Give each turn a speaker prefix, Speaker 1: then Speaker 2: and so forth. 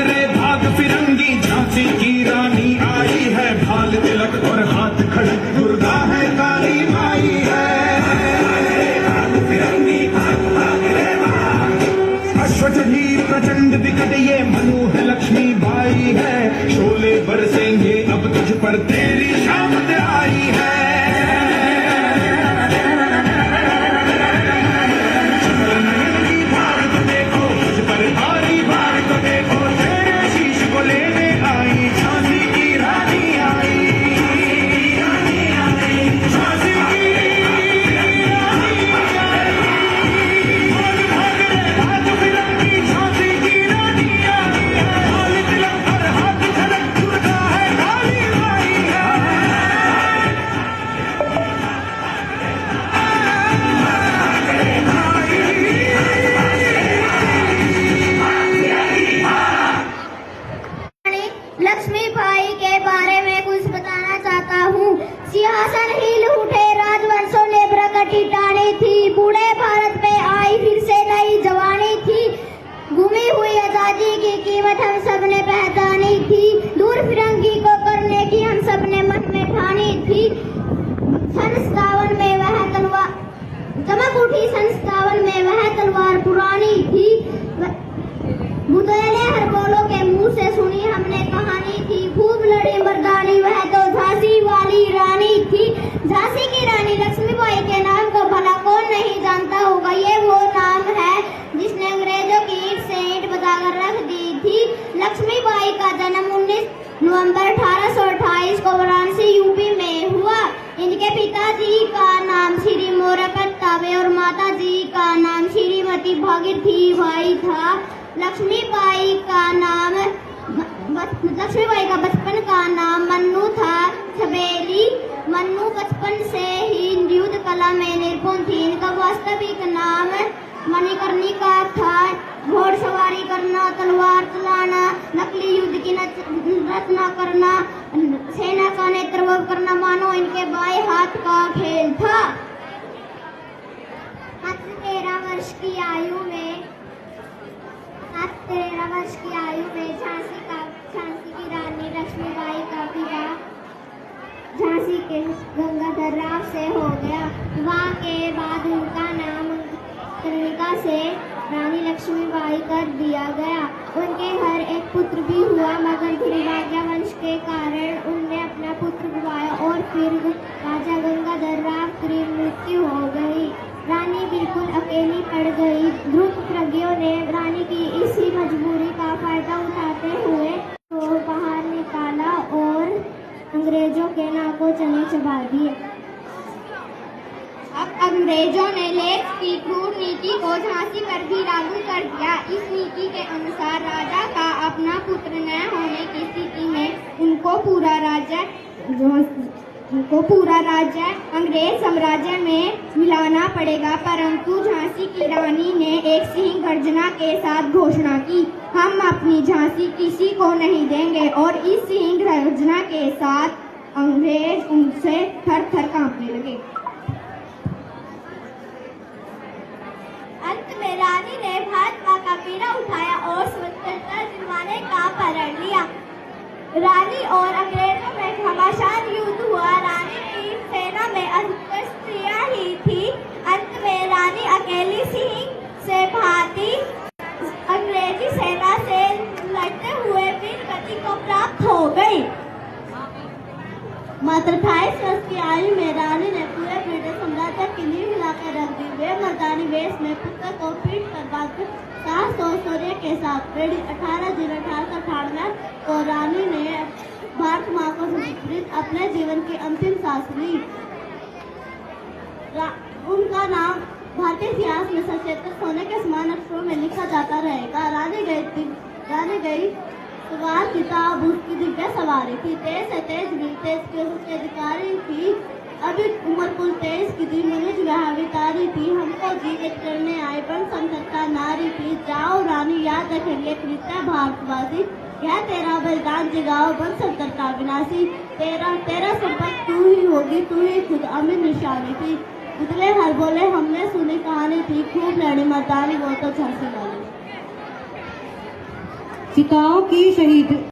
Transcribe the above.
Speaker 1: रे भाग फिरंगी झांसी की रानी आई है, भाल तिलक और हाथ खड़क दुर्गा है काली माई है। भाग फिरंगी भाग भाग रे भाग, अश्वचढ़ी प्रचंड विकट ये मनु है लक्ष्मी बाई है, शोले बरसेंगे अब तुझ पर तेरी शामत आई है।
Speaker 2: लक्ष्मी बाई के बारे में कुछ बताना चाहता हूँ। सिंहासन हिल उठे, राजवंशों ने प्रगति टानी थी, बूढ़े भारत पे आई फिर से नई जवानी थी, गुमी हुई आजादी की कीमत हम सब ने पहचानी थी, दूर फिरंगी को करने की हम सब ने मन में ठानी थी। सन 57 में वह तलवार चमक उठी, सन 57 में वह तलवार पुरानी थी, बुधेले हर बोलों के मुंह से सुनी हमने कहानी थी, खूब लड़ी मर्दानी वह तो झांसी वाली रानी थी। झांसी की रानी लक्ष्मीबाई के नाम को भला कौन नहीं जानता होगा, ये वो नाम है जिसने अंग्रेजों की ईंट से ईंट बजाकर रख दी थी। लक्ष्मीबाई का जन्म 19 नवंबर 1828 को वाराणसी यूपी में हुआ। इनके पिताजी का नाम श्री मोरपत ताबे और माता जी का नाम श्रीमती भागीरथी बाई था। लक्ष्मीबाई का बचपन का नाम मन्नू था। छबेली मन्नू बचपन से ही युद्ध कला में निपुण थी। इनका वास्तविक नाम मणिकर्णिका था। घोड़सवारी करना, तलवार चलाना, नकली युद्ध की रचना करना, सेना का नेतृत्व करना मानो इनके बाएं हाथ का खेल था। मात्र 13 वर्ष की आयु में झांसी की रानी लक्ष्मीबाई का विवाह झांसी के गंगाधर राव से हो गया। विवाह के बाद उनका नाम कर्णिका से रानी लक्ष्मीबाई कर दिया गया। उनके घर एक पुत्र भी हुआ, मगर दुर्भाग्य वंश के कारण उनने अपना पुत्र गवाया और फिर राजा गंगाधर राव की मृत्यु हो गई। रानी बिल्कुल अकेली पड़ गई। ध्रुव प्रज्ञों ने रानी की इसी मजबूरी का फायदा उठाते हुए तो बाहर निकाला और अंग्रेजों के नाकों चने चबा दिए। अब अंग्रेजों ने लेख की क्रूर नीति को झांसी पर भी लागू कर दिया। इस नीति के अनुसार राजा का अपना पुत्र न होने की स्थिति में उनको पूरा राज्य अंग्रेज साम्राज्य में मिलाना पड़ेगा। परंतु झांसी की रानी ने एक सिंह गर्जना के साथ घोषणा की, हम अपनी झांसी किसी को नहीं देंगे। और इस सिंह गर्जना के साथ अंग्रेज उनसे थर-थर कांपने लगे। अंत में रानी ने भाजपा का बीड़ा उठाया और स्वतंत्रता दिलवाने का प्रण लिया। रानी और अंग्रेजों में घमासान युद्ध हुआ। रानी की सेना में अधिकतर स्त्रियां ही थी। अंत में रानी अकेली सिंह से भांति अंग्रेजी सेना से लड़ते हुए वीर गति को प्राप्त हो गई। मात्र 28 वर्ष की आयु में रानी ने पूरे ब्रिटिश साम्राज्य की नींव हिलाकर रख दी। वे मर्दानी वेश में पुत्र को पीट कर बाकी साहस और शौर्य के साथ प्रेरित 18 जून 1898 को रानी ने भारत माँ को समर्पित अपने जीवन की अंतिम सांस ली। उनका नाम भारतीय इतिहास में सचेतक होने के समान अक्षरों में लिखा जाता रहेगा। रानी गई सवार किताब उसकी दिव्य सवारी थी। तेज से तेज भी तेज के अधिकारी थी। अभी उम्र कुल 23 की थी। मनुज वह वितारी थी। हमको जीवित करने आए बन संतता नारी थी। जाओ रानी याद रखेंगे कृत्य भारतवासी, यह तेरा बलिदान जगाओ बन संतता विनाशी। तेरा संपत तू ही होगी, तू ही खुद अमित निशानी थी। उतले हर बोले हमने सुनी कहानी थी, खूब लड़ी मर्दानी वो तो झांसी वाली।
Speaker 3: चिताओं की शहीद